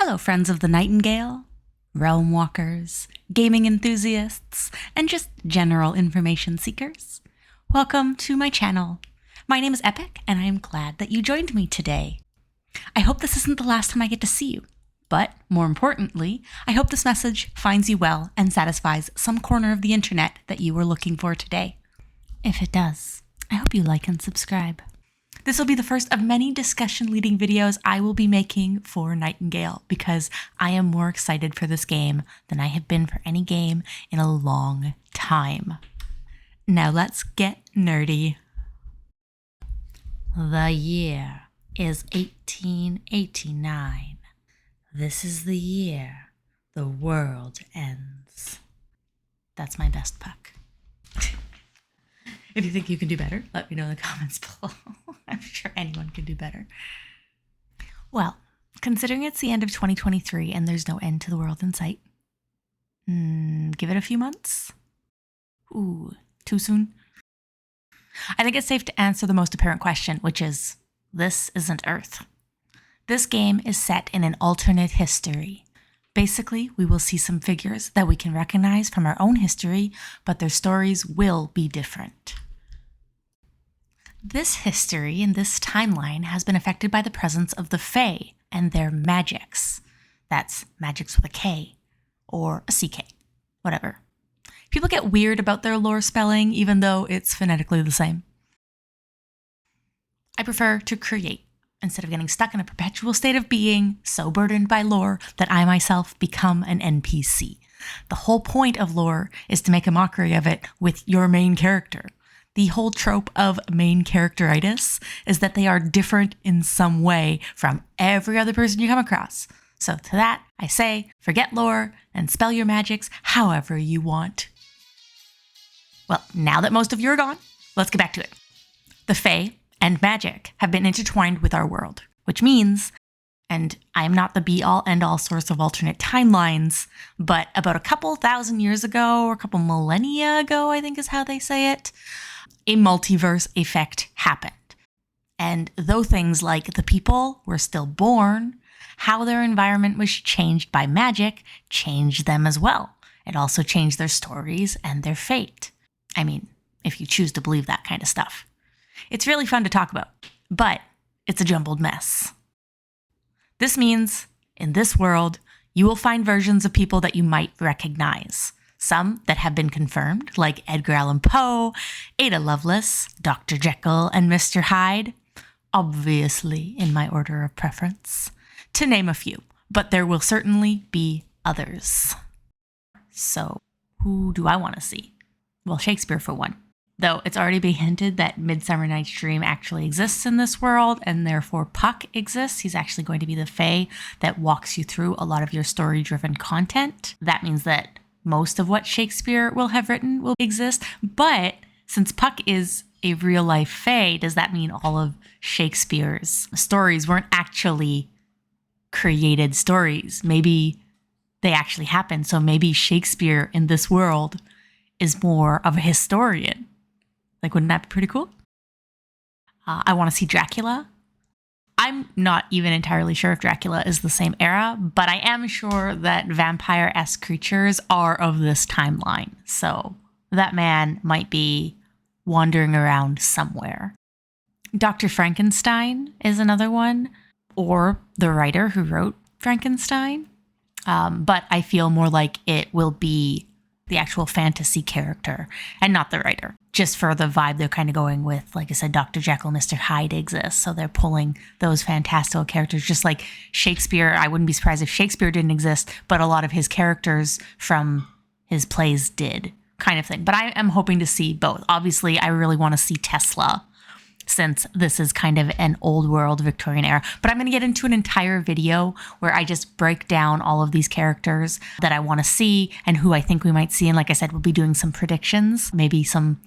Hello, friends of the Nightingale, Realmwalkers, gaming enthusiasts, and just general information seekers. Welcome to my channel. My name is Epic, and I am glad that you joined me today. I hope this isn't the last time I get to see you, but more importantly, I hope this message finds you well and satisfies some corner of the internet that you were looking for today. If it does, I hope you like and subscribe. This will be the first of many discussion-leading videos I will be making for Nightingale because I am more excited for this game than I have been for any game in a long time. Now let's get nerdy. The year is 1889. This is the year the world ends. That's my best puck. If you think you can do better, let me know in the comments below. I'm sure anyone can do better. Well, considering it's the end of 2023 and there's no end to the world in sight, give it a few months? Ooh, too soon? I think it's safe to answer the most apparent question, which is, this isn't Earth. This game is set in an alternate history. Basically, we will see some figures that we can recognize from our own history, but their stories will be different. This history and this timeline has been affected by the presence of the Fae and their magics. That's magics with a K or a CK, whatever. People get weird about their lore spelling, even though it's phonetically the same. I prefer to create instead of getting stuck in a perpetual state of being so burdened by lore that I myself become an NPC. The whole point of lore is to make a mockery of it with your main character. The whole trope of main characteritis is that they are different in some way from every other person you come across. So to that, I say, forget lore and spell your magics however you want. Well, now that most of you are gone, let's get back to it. The Fae and magic have been intertwined with our world, which means, and I am not the be-all end-all source of alternate timelines, but about a couple thousand years ago, or a couple millennia ago, I think is how they say it, a multiverse effect happened. And though things like the people were still born, how their environment was changed by magic changed them as well. It also changed their stories and their fate. I mean, if you choose to believe that kind of stuff. It's really fun to talk about, but it's a jumbled mess. This means, in this world, you will find versions of people that you might recognize. Some that have been confirmed, like Edgar Allan Poe, Ada Lovelace, Dr. Jekyll, and Mr. Hyde, obviously in my order of preference, to name a few, but there will certainly be others. So, who do I want to see? Well, Shakespeare for one. Though it's already been hinted that Midsummer Night's Dream actually exists in this world, and therefore Puck exists. He's actually going to be the Fae that walks you through a lot of your story-driven content. That means that most of what Shakespeare will have written will exist. But since Puck is a real-life Fae, does that mean all of Shakespeare's stories weren't actually created stories? Maybe they actually happened. So maybe Shakespeare in this world is more of a historian. Like, wouldn't that be pretty cool? I want to see Dracula. I'm not even entirely sure if Dracula is the same era, but I am sure that vampire-esque creatures are of this timeline. So that man might be wandering around somewhere. Dr. Frankenstein is another one, or the writer who wrote Frankenstein. But I feel more like it will be the actual fantasy character and not the writer, just for the vibe they're kind of going with. Like I said, Dr. Jekyll, Mr. Hyde exists, so they're pulling those fantastical characters, just like Shakespeare. I wouldn't be surprised if Shakespeare didn't exist, but a lot of his characters from his plays did, kind of thing. But I am hoping to see both. Obviously, I really want to see Tesla, since this is kind of an old world Victorian era. But I'm going to get into an entire video where I just break down all of these characters that I want to see and who I think we might see. And like I said, we'll be doing some predictions, maybe some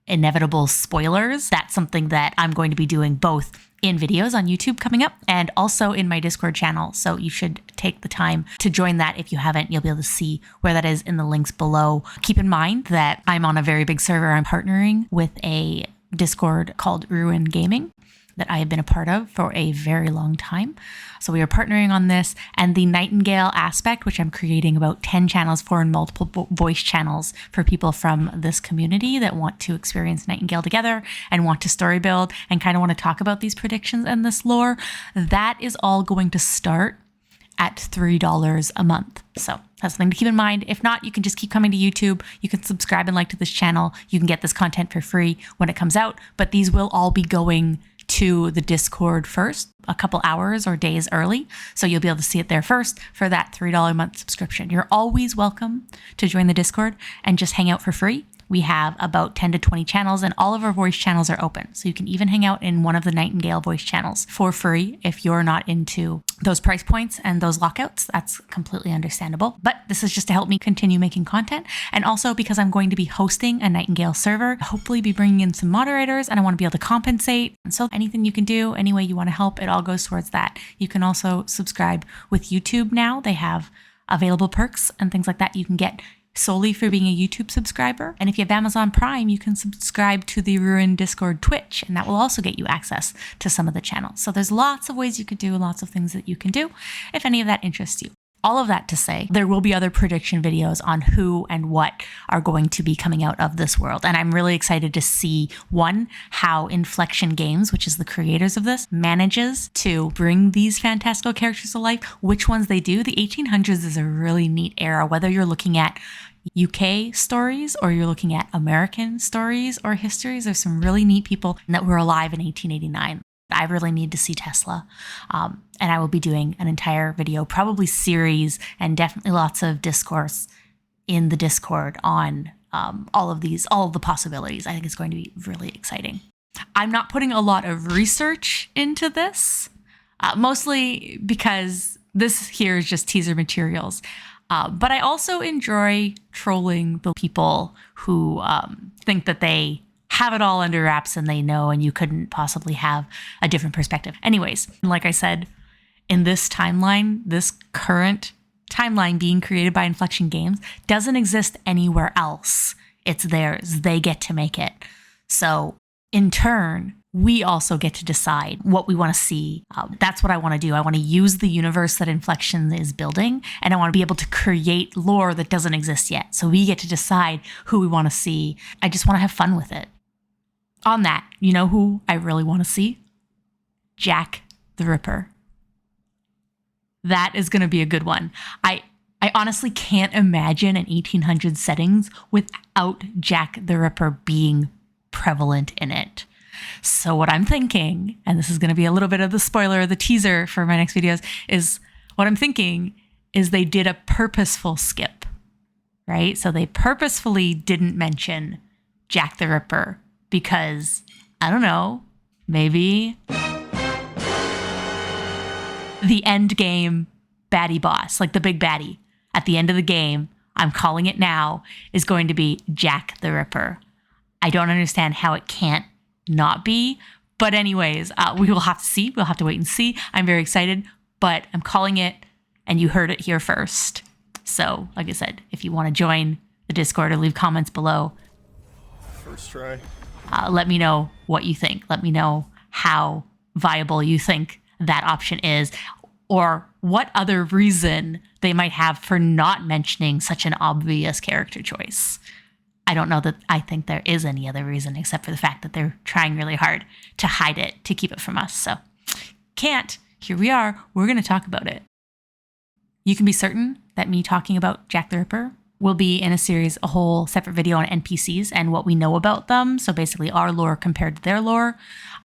inevitable spoilers. That's something that I'm going to be doing both in videos on YouTube coming up and also in my Discord channel. So you should take the time to join that. If you haven't, you'll be able to see where that is in the links below. Keep in mind that I'm on a very big server. I'm partnering with a Discord called Ruin Gaming. that I have been a part of for a very long time. So we are partnering on this, and the Nightingale aspect, which I'm creating about 10 channels for and multiple voice channels for people from this community that want to experience Nightingale together and want to story build and kind of want to talk about these predictions and this lore. That is all going to start at $3 a month. So that's something to keep in mind. If not, you can just keep coming to YouTube. You can subscribe and like to this channel. You can get this content for free when it comes out, but these will all be going to the Discord first, a couple hours or days early. So you'll be able to see it there first for that $3 a month subscription. You're always welcome to join the Discord and just hang out for free. We have about 10 to 20 channels, and all of our voice channels are open. So you can even hang out in one of the Nightingale voice channels for free if you're not into those price points and those lockouts. That's completely understandable. But this is just to help me continue making content. And also because I'm going to be hosting a Nightingale server, hopefully be bringing in some moderators, and I want to be able to compensate. And so anything you can do, any way you want to help, it all goes towards that. You can also subscribe with YouTube now. They have available perks and things like that you can get solely for being a YouTube subscriber. And if you have Amazon Prime, you can subscribe to the Ruin Discord Twitch, and that will also get you access to some of the channels. So there's lots of ways you could do, lots of things that you can do if any of that interests you. All of that to say, there will be other prediction videos on who and what are going to be coming out of this world. And I'm really excited to see, one, how Inflextion Games, which is the creators of this, manages to bring these fantastical characters to life, which ones they do. The 1800s is a really neat era, whether you're looking at UK stories or you're looking at American stories or histories. There's some really neat people that were alive in 1889. I really need to see Tesla. And I will be doing an entire video, probably series, and definitely lots of discourse in the Discord on all of the possibilities. I think it's going to be really exciting. I'm not putting a lot of research into this, mostly because this here is just teaser materials. But I also enjoy trolling the people who think that they have it all under wraps and they know, and you couldn't possibly have a different perspective. Anyways, like I said, in this timeline, this current timeline being created by Inflextion Games doesn't exist anywhere else. It's theirs. They get to make it. So in turn, we also get to decide what we want to see. That's what I want to do. I want to use the universe that Inflextion is building, and I want to be able to create lore that doesn't exist yet. So we get to decide who we want to see. I just want to have fun with it. On that, you know who I really want to see? Jack the Ripper. That is going to be a good one. I honestly can't imagine an 1800s settings without Jack the Ripper being prevalent in it. So what I'm thinking, and this is going to be a little bit of the spoiler, the teaser for my next videos, is what I'm thinking is they did a purposeful skip, right? So they purposefully didn't mention Jack the Ripper because, I don't know, maybe the end game baddie boss, like the big baddie at the end of the game, I'm calling it now, is going to be Jack the Ripper. I don't understand how it can't not be. But anyways, we will have to see. We'll have to wait and see. I'm very excited, but I'm calling it, and you heard it here first. So, like I said, if you want to join the Discord or leave comments below, first try. Let me know what you think. Let me know how viable you think that option is, or what other reason they might have for not mentioning such an obvious character choice. I don't know that I think there is any other reason except for the fact that they're trying really hard to hide it, to keep it from us. So can't. Here we are. We're going to talk about it. You can be certain that me talking about Jack the Ripper will be in a series, a whole separate video on NPCs and what we know about them. So basically our lore compared to their lore.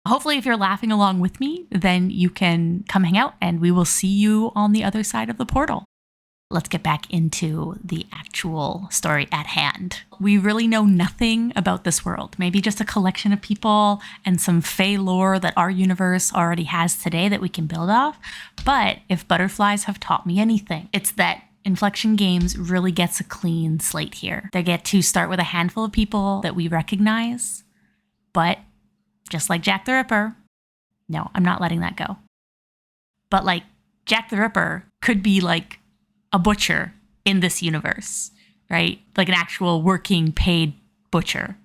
Hopefully if you're laughing along with me, then you can come hang out and we will see you on the other side of the portal. Let's get back into the actual story at hand. We really know nothing about this world. Maybe just a collection of people and some Fae lore that our universe already has today that we can build off. But if butterflies have taught me anything, it's that Inflextion Games really gets a clean slate here. They get to start with a handful of people that we recognize, but just like Jack the Ripper, no, I'm not letting that go. But like Jack the Ripper could be like a butcher in this universe, right? Like an actual working paid butcher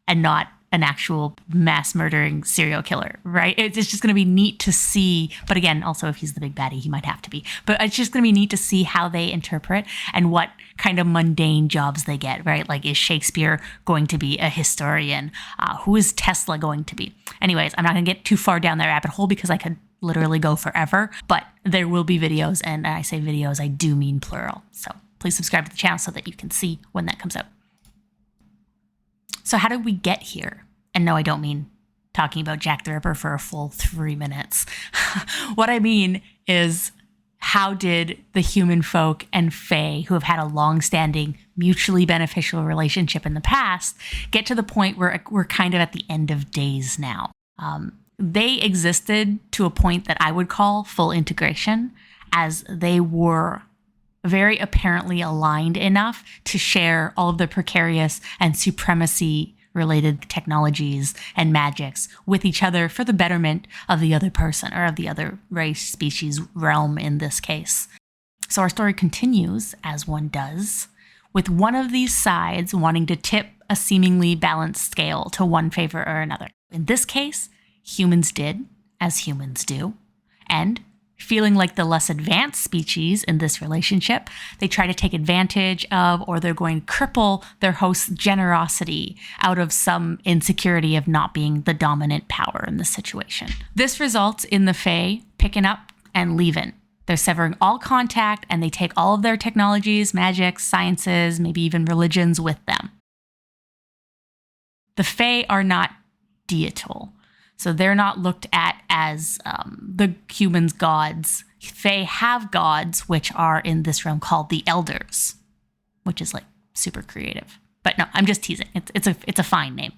and not an actual mass murdering serial killer, right? It's just going to be neat to see. But again, also if he's the big baddie, he might have to be. But it's just going to be neat to see how they interpret and what kind of mundane jobs they get, right? Like, is Shakespeare going to be a historian? Who is Tesla going to be? Anyways, I'm not going to get too far down that rabbit hole because I could literally go forever. But there will be videos, and I say videos, I do mean plural. So please subscribe to the channel so that you can see when that comes out. So how did we get here? And no, I don't mean talking about Jack the Ripper for a full 3 minutes. What I mean is, how did the human folk and Fae, who have had a long-standing, mutually beneficial relationship in the past, get to the point where we're kind of at the end of days now? They existed to a point that I would call full integration, as they were very apparently aligned enough to share all of the precarious and supremacy related technologies and magics with each other for the betterment of the other person, or of the other race, species, realm in this case. So our story continues, as one does, with one of these sides wanting to tip a seemingly balanced scale to one favor or another. In this case, humans did, as humans do, and feeling like the less advanced species in this relationship, they try to take advantage of, or they're going to cripple their host's generosity out of some insecurity of not being the dominant power in the situation. This results in the Fae picking up and leaving. They're severing all contact, and they take all of their technologies, magics, sciences, maybe even religions with them. The Fae are not deital. So they're not looked at as the humans' gods. Fae have gods, which are in this realm called the Elders, which is like super creative. But no, I'm just teasing. It's a fine name.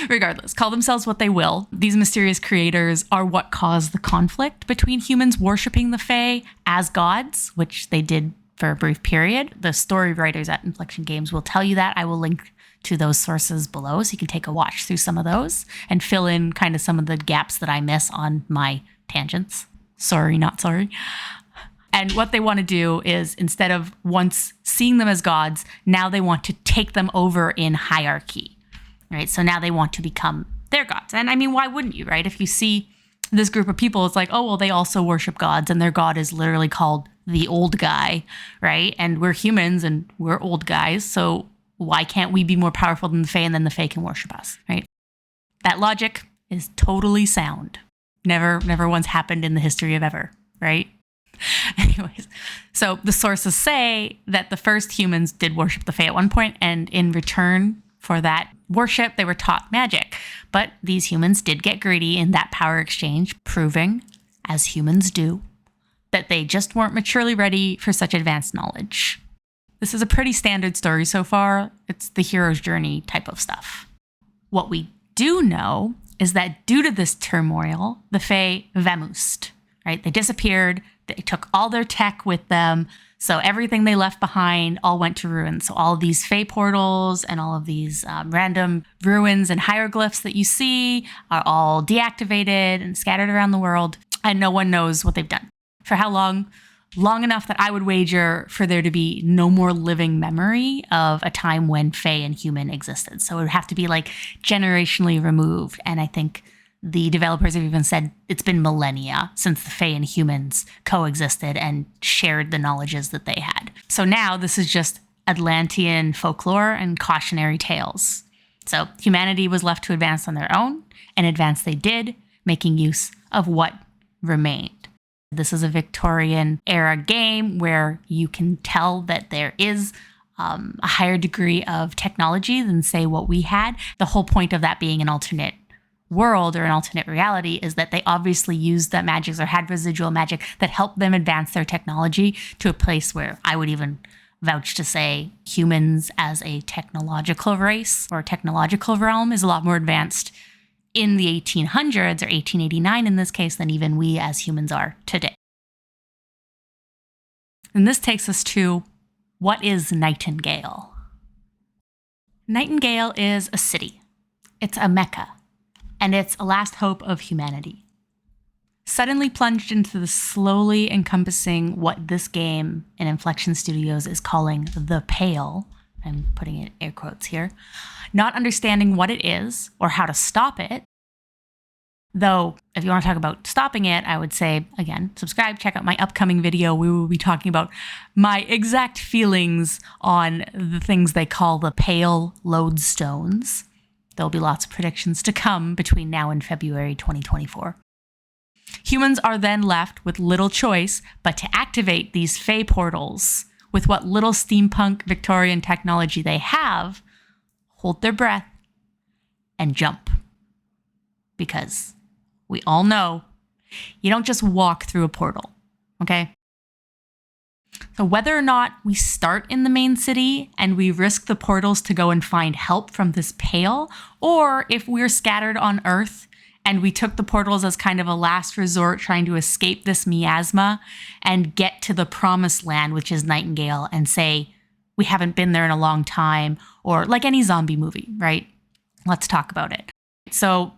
Regardless, call themselves what they will. These mysterious creators are what caused the conflict between humans worshiping the Fae as gods, which they did for a brief period. The story writers at Inflextion Games will tell you that. I will link to those sources below, so you can take a watch through some of those and fill in kind of some of the gaps that I miss on my tangents. Sorry, not sorry. And what they want to do is, instead of once seeing them as gods, now they want to take them over in hierarchy, right? So now they want to become their gods. And I mean, why wouldn't you, right? If you see this group of people, it's like, oh, well, they also worship gods, and their god is literally called the old guy, right? And we're humans and we're old guys, so why can't we be more powerful than the Fae, and then the Fae can worship us, right? That logic is totally sound. Never once happened in the history of ever, right? Anyways, so the sources say that the first humans did worship the Fae at one point, and in return for that worship, they were taught magic. But these humans did get greedy in that power exchange, proving, as humans do, that they just weren't maturely ready for such advanced knowledge. This is a pretty standard story so far. It's the hero's journey type of stuff. What we do know is that due to this turmoil, the Fae vamoosed, right? They disappeared. They took all their tech with them. So everything they left behind all went to ruin. So all of these Fae portals and all of these random ruins and hieroglyphs that you see are all deactivated and scattered around the world. And no one knows what they've done. For how long? Long enough that I would wager for there to be no more living memory of a time when Fae and human existed. So it would have to be like generationally removed. And I think the developers have even said it's been millennia since the Fae and humans coexisted and shared the knowledges that they had. So now this is just Atlantean folklore and cautionary tales. So humanity was left to advance on their own, and advance they did, making use of what remained. This is a Victorian era game where you can tell that there is a higher degree of technology than, say, what we had. The whole point of that being an alternate world or an alternate reality is that they obviously used that magic or had residual magic that helped them advance their technology to a place where I would even vouch to say humans as a technological race or technological realm is a lot more advanced in the 1800s or 1889 in this case than even we as humans are today. And this takes us to, what is Nightingale? Nightingale is a city. It's a mecca, and it's a last hope of humanity. Suddenly plunged into the slowly encompassing what this game in Inflextion Studios is calling the Pale, I'm putting it air quotes here, not understanding what it is or how to stop it. Though, if you want to talk about stopping it, I would say, again, subscribe, check out my upcoming video. We will be talking about my exact feelings on the things they call the pale lodestones. There'll be lots of predictions to come between now and February 2024. Humans are then left with little choice but to activate these Fae portals with what little steampunk Victorian technology they have, hold their breath, and jump. Because we all know you don't just walk through a portal, okay? So whether or not we start in the main city and we risk the portals to go and find help from this pale, or if we're scattered on Earth and we took the portals as kind of a last resort trying to escape this miasma and get to the promised land, which is Nightingale, and say, we haven't been there in a long time, or like any zombie movie, right? Let's talk about it. So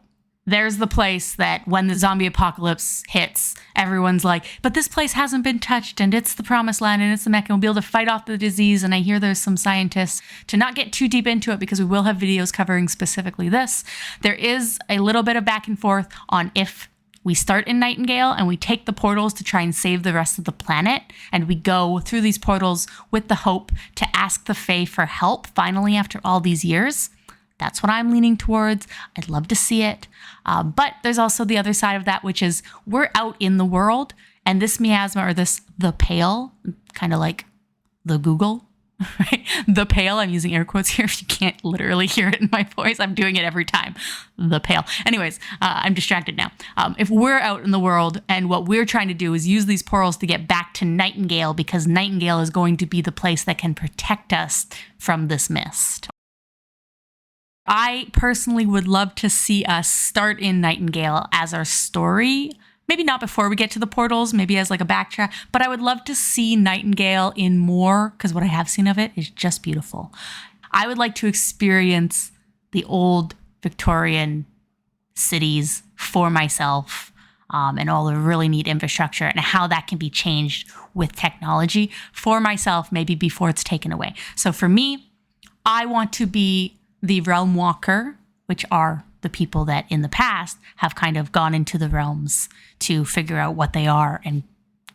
there's the place that when the zombie apocalypse hits, everyone's like, but this place hasn't been touched and it's the promised land and it's the Mecca and we'll be able to fight off the disease. And I hear there's some scientists, to not get too deep into it because we will have videos covering specifically this. There is a little bit of back and forth on if we start in Nightingale and we take the portals to try and save the rest of the planet, and we go through these portals with the hope to ask the Fae for help finally after all these years. That's what I'm leaning towards. I'd love to see it. But there's also the other side of that, which is we're out in the world, and this miasma, or the pale, kind of like the Google, right? The pale, I'm using air quotes here if you can't literally hear it in my voice. I'm doing it every time. The pale. Anyways, I'm distracted now. If we're out in the world and what we're trying to do is use these portals to get back to Nightingale, because Nightingale is going to be the place that can protect us from this mist. I personally would love to see us start in Nightingale as our story. Maybe not before we get to the portals, maybe as like a backtrack, but I would love to see Nightingale in more, because what I have seen of it is just beautiful. I would like to experience the old Victorian cities for myself, and all the really neat infrastructure and how that can be changed with technology for myself, maybe before it's taken away. So for me, I want to be the Realmwalker, which are the people that in the past have kind of gone into the realms to figure out what they are and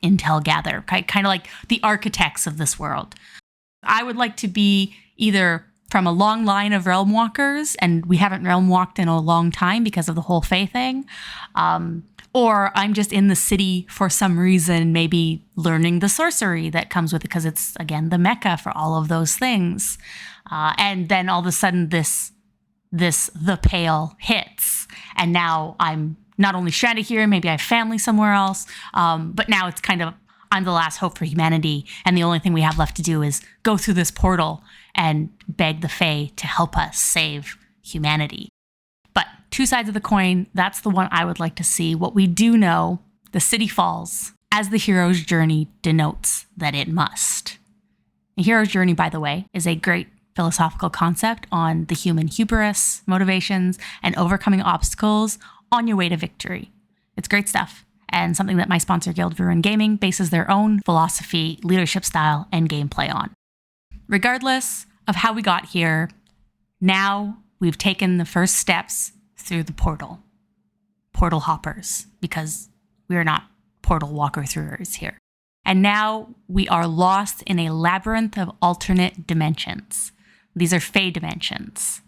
intel gather, kind of like the architects of this world. I would like to be either from a long line of Realmwalkers, and we haven't Realmwalked in a long time because of the whole Fae thing, or I'm just in the city for some reason, maybe learning the sorcery that comes with it, because it's, again, the Mecca for all of those things. And then all of a sudden the pale hits, and now I'm not only stranded here, maybe I have family somewhere else, but now it's kind of, I'm the last hope for humanity, and the only thing we have left to do is go through this portal and beg the Fae to help us save humanity. But two sides of the coin, that's the one I would like to see. What we do know, the city falls, as the hero's journey denotes that it must. The hero's journey, by the way, is a great philosophical concept on the human hubris, motivations, and overcoming obstacles on your way to victory. It's great stuff, and something that my sponsor, Guild Ruin Gaming, bases their own philosophy, leadership style, and gameplay on. Regardless of how we got here, now we've taken the first steps through the portal hoppers, because we are not portal walker-throughers here. And now we are lost in a labyrinth of alternate dimensions. These are Fae dimensions.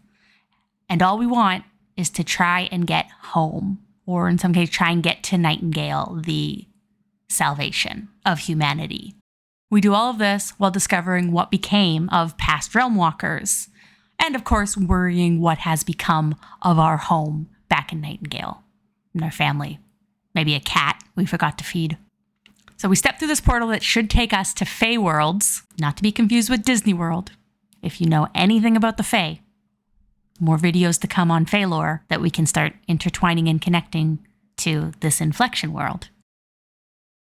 And all we want is to try and get home, or in some cases, try and get to Nightingale, the salvation of humanity. We do all of this while discovering what became of past Realmwalkers, and of course, worrying what has become of our home back in Nightingale, and our family. Maybe a cat we forgot to feed. So we step through this portal that should take us to Fae worlds, not to be confused with Disney World. If you know anything about the Fae, more videos to come on Fae lore that we can start intertwining and connecting to this Inflextion world.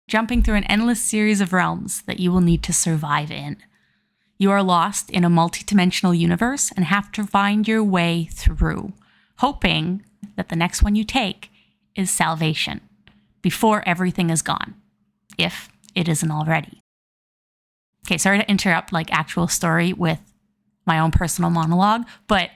Jumping through an endless series of realms that you will need to survive in. You are lost in a multi-dimensional universe and have to find your way through, hoping that the next one you take is salvation before everything is gone, if it isn't already. Okay, sorry to interrupt like actual story with my own personal monologue, but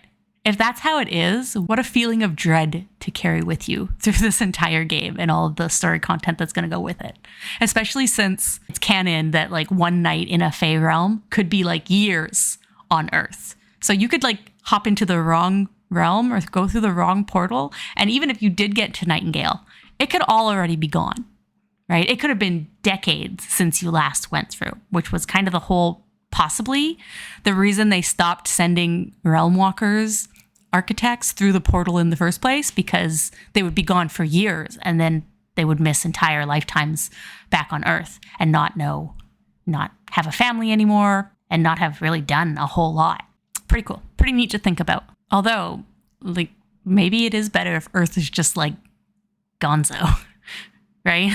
if that's how it is, what a feeling of dread to carry with you through this entire game and all of the story content that's going to go with it. Especially since it's canon that like one night in a Fae realm could be like years on Earth. So you could like hop into the wrong realm or go through the wrong portal. And even if you did get to Nightingale, it could all already be gone, right? It could have been decades since you last went through, which was kind of the whole, possibly the reason they stopped sending Realmwalkers architects through the portal in the first place, because they would be gone for years and then they would miss entire lifetimes back on Earth and not have a family anymore and not have really done a whole lot. Pretty cool. Pretty neat to think about. Although, like, maybe it is better if Earth is just like gonzo, right?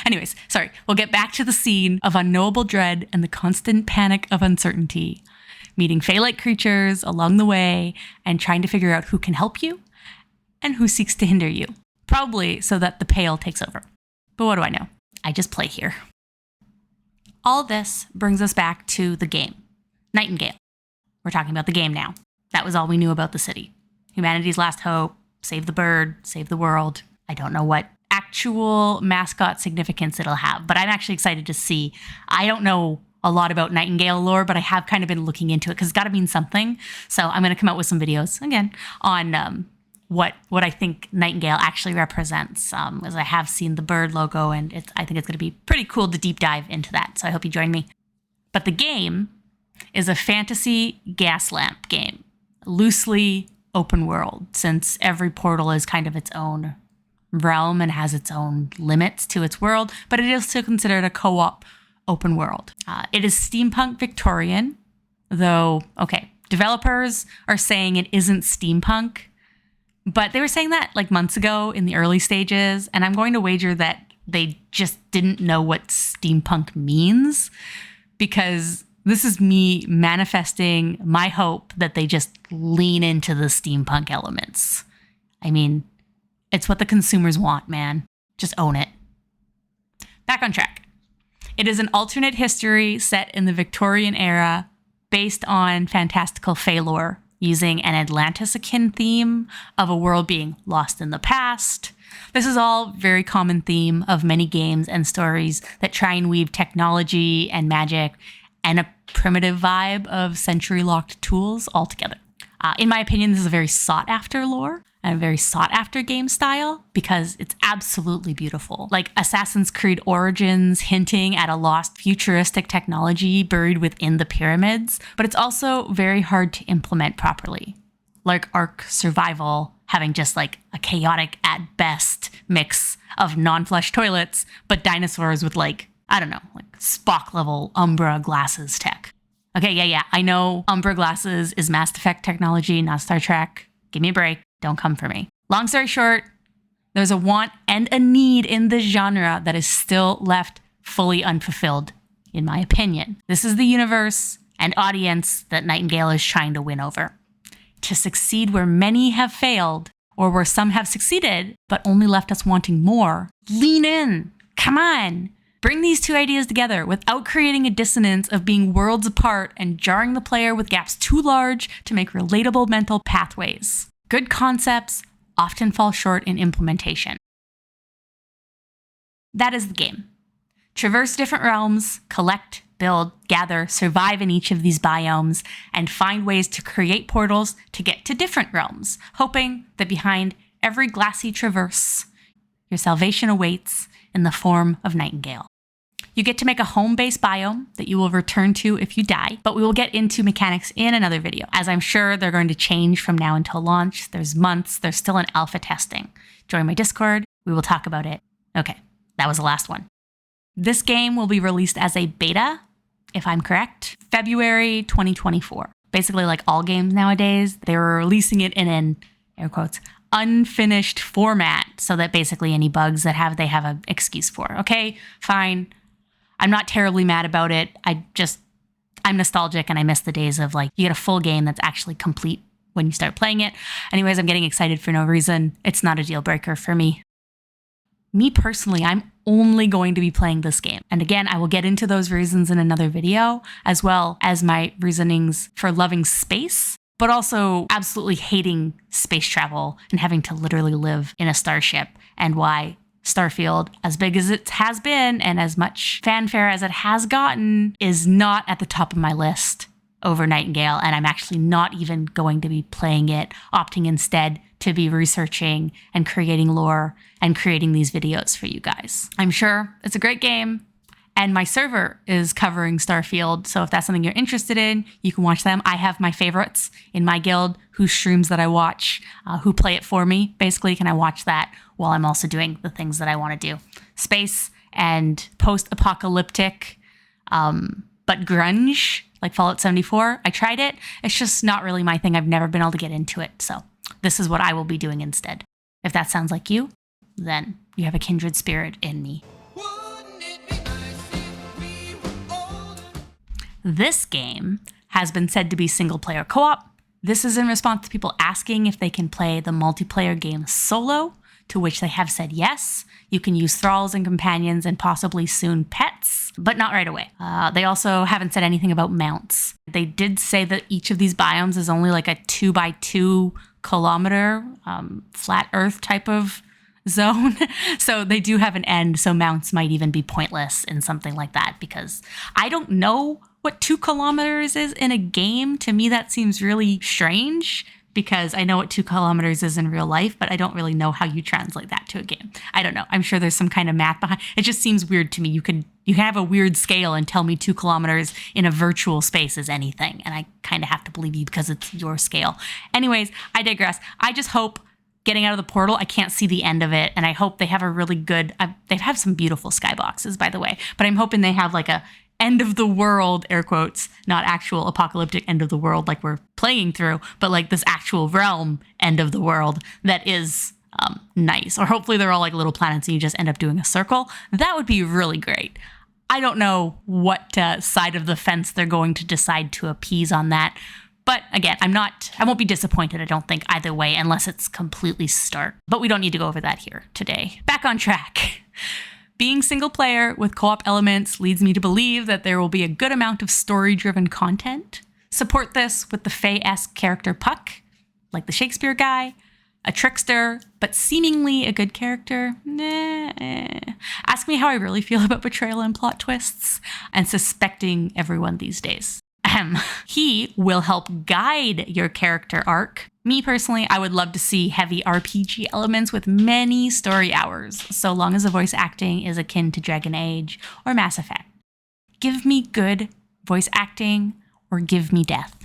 Anyways, sorry. We'll get back to the scene of unknowable dread and the constant panic of uncertainty, meeting Fae-like creatures along the way and trying to figure out who can help you and who seeks to hinder you. Probably so that the Pale takes over. But what do I know? I just play here. All this brings us back to the game. Nightingale. We're talking about the game now. That was all we knew about the city. Humanity's last hope, save the bird, save the world. I don't know what actual mascot significance it'll have, but I'm actually excited to see. I don't know a lot about Nightingale lore, but I have kind of been looking into it because it's got to mean something. So I'm going to come out with some videos again on what I think Nightingale actually represents, as I have seen the bird logo, and I think it's going to be pretty cool to deep dive into that. So I hope you join me. But the game is a fantasy gas lamp game, loosely open world, since every portal is kind of its own realm and has its own limits to its world, but it is still considered a co-op open world. It is steampunk Victorian, though, okay, developers are saying it isn't steampunk, but they were saying that like months ago in the early stages, and I'm going to wager that they just didn't know what steampunk means, because this is me manifesting my hope that they just lean into the steampunk elements. I mean, it's what the consumers want, man. Just own it. Back on track. It is an alternate history set in the Victorian era based on fantastical Fae lore, using an Atlantis-akin theme of a world being lost in the past. This is all very common theme of many games and stories that try and weave technology and magic and a primitive vibe of century-locked tools all together. In my opinion, this is a very sought-after lore and a very sought-after game style because it's absolutely beautiful. Like Assassin's Creed Origins hinting at a lost futuristic technology buried within the pyramids, but it's also very hard to implement properly. Like Ark Survival having just like a chaotic at best mix of non-flush toilets, but dinosaurs with like, I don't know, like Spock level Umbra glasses tech. Okay, yeah, I know Umbra glasses is Mass Effect technology, not Star Trek. Give me a break. Don't come for me. Long story short, there's a want and a need in this genre that is still left fully unfulfilled, in my opinion. This is the universe and audience that Nightingale is trying to win over. To succeed where many have failed, or where some have succeeded, but only left us wanting more, lean in. Come on. Bring these two ideas together without creating a dissonance of being worlds apart and jarring the player with gaps too large to make relatable mental pathways. Good concepts often fall short in implementation. That is the game. Traverse different realms, collect, build, gather, survive in each of these biomes, and find ways to create portals to get to different realms, hoping that behind every glassy traverse, your salvation awaits in the form of Nightingale. You get to make a home-based biome that you will return to if you die, but we will get into mechanics in another video, as I'm sure they're going to change from now until launch. There's months, there's still an alpha testing. Join my Discord, we will talk about it. Okay, that was the last one. This game will be released as a beta, if I'm correct, February 2024. Basically, like all games nowadays, they're releasing it in an, air quotes, unfinished format, so that basically any bugs that they have an excuse for. Okay, fine. I'm not terribly mad about it. I'm nostalgic and I miss the days of like, you get a full game that's actually complete when you start playing it. Anyways, I'm getting excited for no reason. It's not a deal breaker for me. Me personally, I'm only going to be playing this game. And again, I will get into those reasons in another video, as well as my reasonings for loving space, but also absolutely hating space travel and having to literally live in a starship, and why Starfield, as big as it has been and as much fanfare as it has gotten, is not at the top of my list over Nightingale, and I'm actually not even going to be playing it, opting instead to be researching and creating lore and creating these videos for you guys. I'm sure it's a great game, and my server is covering Starfield, so if that's something you're interested in, you can watch them. I have my favorites in my guild, whose streams that I watch, who play it for me. Basically, can I watch that while I'm also doing the things that I want to do? Space and post-apocalyptic, but grunge, like Fallout 74. I tried it. It's just not really my thing. I've never been able to get into it. So this is what I will be doing instead. If that sounds like you, then you have a kindred spirit in me. This game has been said to be single-player co-op. This is in response to people asking if they can play the multiplayer game solo, to which they have said yes. You can use thralls and companions and possibly soon pets, but not right away. They also haven't said anything about mounts. They did say that each of these biomes is only like a 2x2 kilometer flat earth type of zone. So they do have an end, so mounts might even be pointless in something like that, because I don't know what 2 kilometers is in a game. To me, that seems really strange, because I know what 2 kilometers is in real life, but I don't really know how you translate that to a game. I don't know. I'm sure there's some kind of math behind. It just seems weird to me. You can have a weird scale and tell me 2 kilometers in a virtual space is anything, and I kind of have to believe you because it's your scale. Anyways, I digress. I just hope getting out of the portal, I can't see the end of it, and I hope they have a really good, they have some beautiful skyboxes, by the way, but I'm hoping they have like a end of the world, air quotes, not actual apocalyptic end of the world like we're playing through, but like this actual realm end of the world that is nice. Or hopefully they're all like little planets and you just end up doing a circle. That would be really great. I don't know what side of the fence they're going to decide to appease on that. But again, I won't be disappointed, I don't think, either way, unless it's completely stark. But we don't need to go over that here today. Back on track. Being single player with co-op elements leads me to believe that there will be a good amount of story-driven content. Support this with the Fae-esque character Puck, like the Shakespeare guy, a trickster, but seemingly a good character. Ask me how I really feel about betrayal and plot twists, and suspecting everyone these days. He will help guide your character arc. Me personally, I would love to see heavy RPG elements with many story hours, so long as the voice acting is akin to DragonAge or Mass Effect. Give me good voice acting or give me death,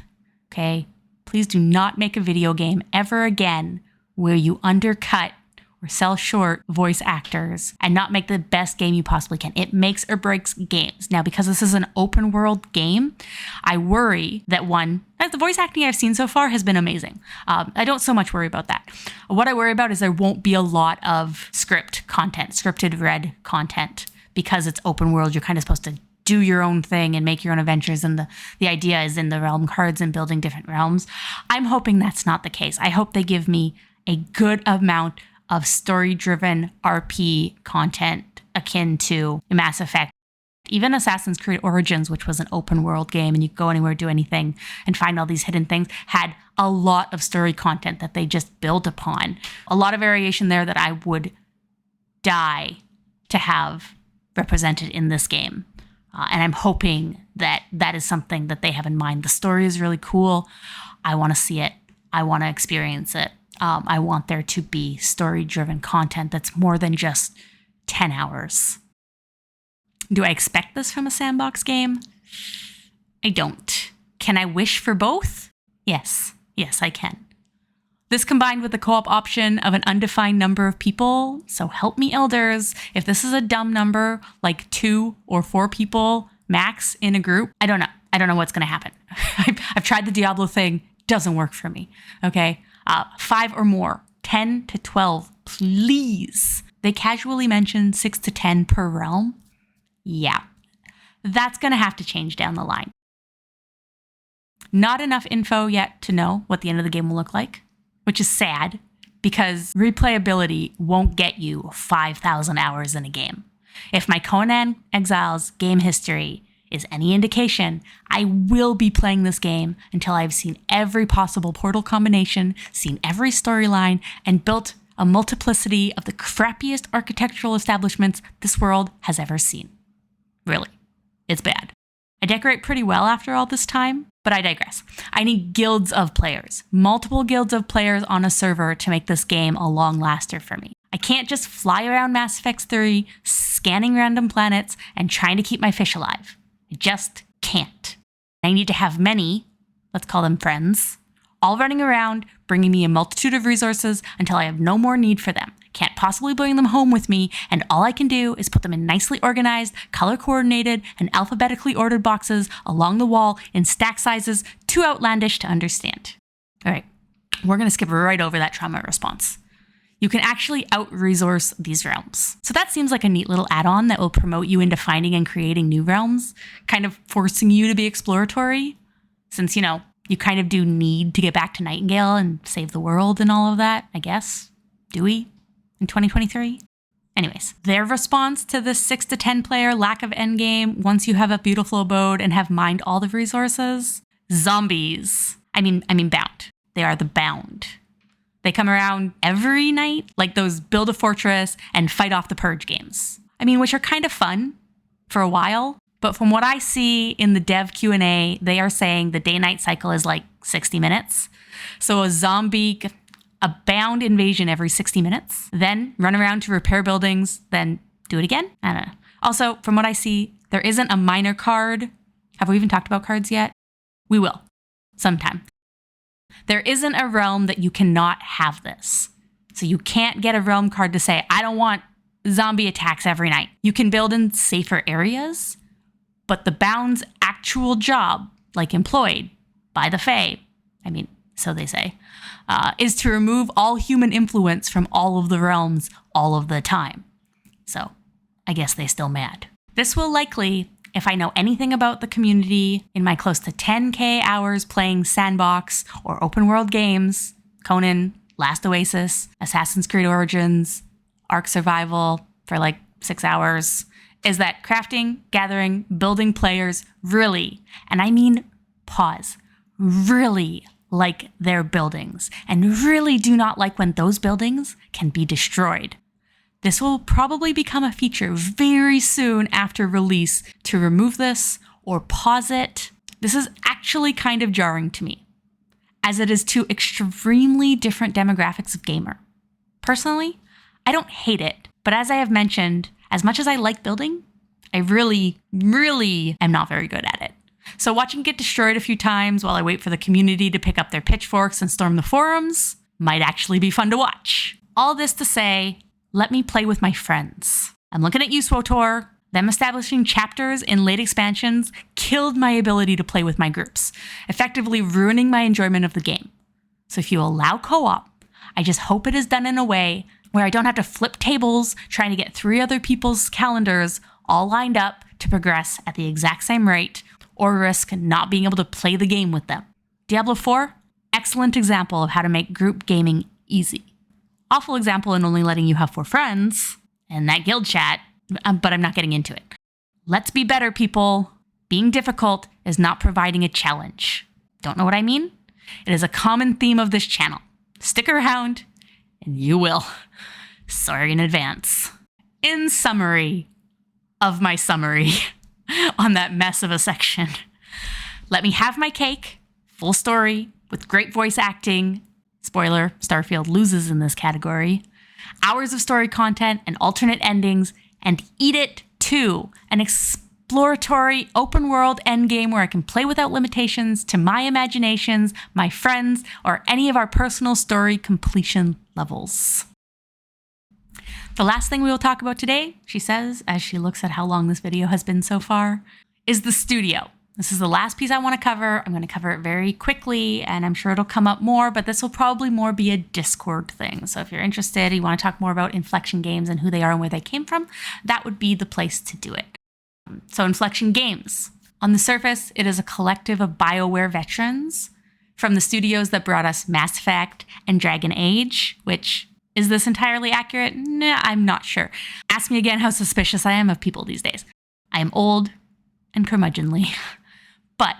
okay? Please do not make a video game ever again where you undercut or sell short voice actors and not make the best game you possibly can. It makes or breaks games. Now, because this is an open world game, I worry that the voice acting I've seen so far has been amazing. I don't so much worry about that. What I worry about is there won't be a lot of scripted read content, because it's open world. You're kind of supposed to do your own thing and make your own adventures, and the idea is in the realm cards and building different realms. I'm hoping that's not the case. I hope they give me a good amount of story-driven RP content akin to Mass Effect. Even Assassin's Creed Origins, which was an open world game and you could go anywhere, do anything, and find all these hidden things, had a lot of story content that they just built upon. A lot of variation there that I would die to have represented in this game. And I'm hoping that that is something that they have in mind. The story is really cool. I want to see it. I want to experience it. I want there to be story-driven content that's more than just 10 hours. Do I expect this from a sandbox game? I don't. Can I wish for both? Yes. Yes, I can. This combined with the co-op option of an undefined number of people, so help me elders, if this is a dumb number, like 2 or 4 people max in a group, I don't know. I don't know what's going to happen. I've tried the Diablo thing. Doesn't work for me. Okay? 5 or more, 10 to 12, please. They casually mentioned 6 to 10 per realm. Yeah, that's going to have to change down the line. Not enough info yet to know what the end of the game will look like, which is sad, because replayability won't get you 5,000 hours in a game. If my Conan Exiles game history is any indication, I will be playing this game until I've seen every possible portal combination, seen every storyline, and built a multiplicity of the crappiest architectural establishments this world has ever seen. Really, it's bad. I decorate pretty well after all this time, but I digress. I need guilds of players, multiple guilds of players on a server to make this game a long laster for me. I can't just fly around Mass Effect 3, scanning random planets and trying to keep my fish alive. I just can't. I need to have many, let's call them friends, all running around, bringing me a multitude of resources until I have no more need for them. Can't possibly bring them home with me, and all I can do is put them in nicely organized, color-coordinated, and alphabetically ordered boxes along the wall in stack sizes too outlandish to understand. All right, we're going to skip right over that trauma response. You can actually out-resource these realms. So that seems like a neat little add-on that will promote you into finding and creating new realms, kind of forcing you to be exploratory, since, you kind of do need to get back to Nightingale and save the world and all of that, I guess. Do we? In 2023? Anyways, their response to this 6 to 10 player lack of endgame once you have a beautiful abode and have mined all the resources? Zombies. I mean bound. They are the bound. They come around every night, like those build a fortress and fight off the purge games. Which are kind of fun for a while, but from what I see in the dev Q&A, they are saying the day-night cycle is like 60 minutes. So a bound invasion every 60 minutes, then run around to repair buildings, then do it again? I don't know. Also, from what I see, there isn't a minor card. Have we even talked about cards yet? We will, sometime. There isn't a realm that you cannot have this. So you can't get a realm card to say, I don't want zombie attacks every night. You can build in safer areas, but the bound's actual job, like employed by the Fae, so they say, is to remove all human influence from all of the realms all of the time. So I guess they still mad. This will likely, if I know anything about the community in my close to 10K hours playing sandbox or open world games, Conan, Last Oasis, Assassin's Creed Origins, Ark Survival for like 6 hours, is that crafting, gathering, building players really, and I mean pause, really like their buildings, and really do not like when those buildings can be destroyed. This will probably become a feature very soon after release to remove this or pause it. This is actually kind of jarring to me, as it is two extremely different demographics of gamer. Personally, I don't hate it, but as I have mentioned, as much as I like building, I really am not very good at it. So watching it get destroyed a few times while I wait for the community to pick up their pitchforks and storm the forums might actually be fun to watch. All this to say, let me play with my friends. I'm looking at you, SWTOR. Them establishing chapters in late expansions killed my ability to play with my groups, effectively ruining my enjoyment of the game. So if you allow co-op, I just hope it is done in a way where I don't have to flip tables trying to get 3 other people's calendars all lined up to progress at the exact same rate, or risk not being able to play the game with them. Diablo 4, excellent example of how to make group gaming easy. Awful example in only letting you have 4 friends, and that guild chat, but I'm not getting into it. Let's be better, people. Being difficult is not providing a challenge. Don't know what I mean? It is a common theme of this channel. Stick around, and you will. Sorry in advance. In summary of my summary on that mess of a section, let me have my cake, full story, with great voice acting. Spoiler, Starfield loses in this category. Hours of story content and alternate endings, and eat it too. An exploratory open world endgame where I can play without limitations to my imaginations, my friends, or any of our personal story completion levels. The last thing we will talk about today, she says, as she looks at how long this video has been so far, is the studio. This is the last piece I want to cover. I'm going to cover it very quickly, and I'm sure it'll come up more, but this will probably more be a Discord thing. So if you're interested, you want to talk more about Inflextion games and who they are and where they came from, that would be the place to do it. So Inflextion Games. On the surface, it is a collective of Bioware veterans from the studios that brought us Mass Effect and DragonAge, which Is this entirely accurate? Nah, I'm not sure. Ask me again how suspicious I am of people these days. I am old and curmudgeonly. But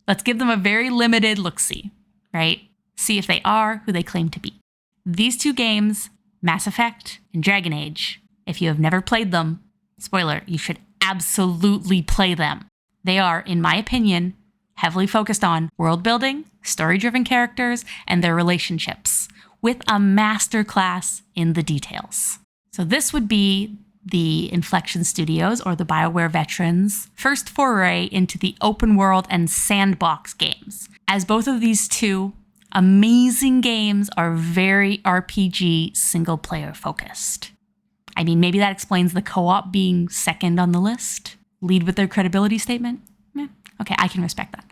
let's give them a very limited look-see, right? See if they are who they claim to be. These two games, Mass Effect and Dragon Age, if you have never played them, spoiler, you should absolutely play them. They are, in my opinion, heavily focused on world building, story-driven characters, and their relationships, with a masterclass in the details. So this would be the Inflextion Studios, or the Bioware Veterans, first foray into the open world and sandbox games, as both of these two amazing games are very RPG single-player focused. I mean, maybe that explains the co-op being second on the list. Lead with their credibility statement? Okay, I can respect that.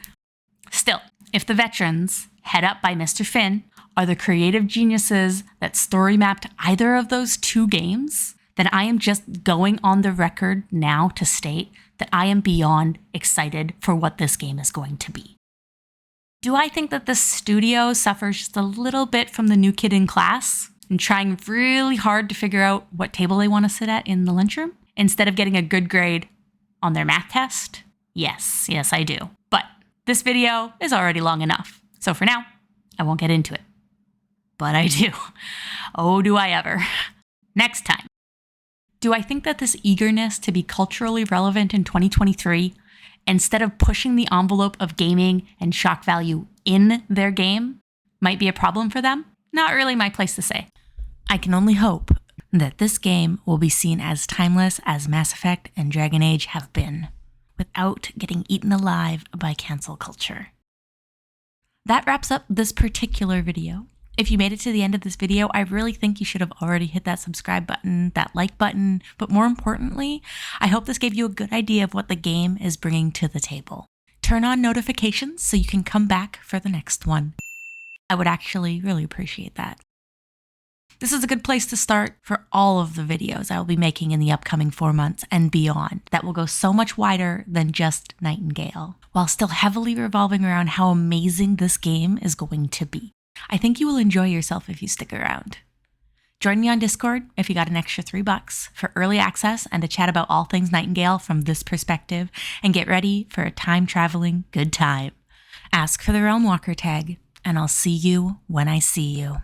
Still, if the Veterans, head up by Mr. Finn, are the creative geniuses that story mapped either of those two games, then I am just going on the record now to state that I am beyond excited for what this game is going to be. Do I think that the studio suffers just a little bit from the new kid in class and trying really hard to figure out what table they want to sit at in the lunchroom instead of getting a good grade on their math test? Yes, I do. But this video is already long enough. So for now, I won't get into it. But I do. Oh, do I ever. Next time. Do I think that this eagerness to be culturally relevant in 2023, instead of pushing the envelope of gaming and shock value in their game, might be a problem for them? Not really my place to say. I can only hope that this game will be seen as timeless as Mass Effect and Dragon Age have been, without getting eaten alive by cancel culture. That wraps up this particular video. If you made it to the end of this video, I really think you should have already hit that subscribe button, that like button, but more importantly, I hope this gave you a good idea of what the game is bringing to the table. Turn on notifications so you can come back for the next one. I would actually really appreciate that. This is a good place to start for all of the videos I will be making in the upcoming 4 months and beyond that will go so much wider than just Nightingale, while still heavily revolving around how amazing this game is going to be. I think you will enjoy yourself if you stick around. Join me on Discord if you got an extra $3 for early access and a chat about all things Nightingale from this perspective, and get ready for a time-traveling good time. Ask for the Realmwalker Tag, and I'll see you when I see you.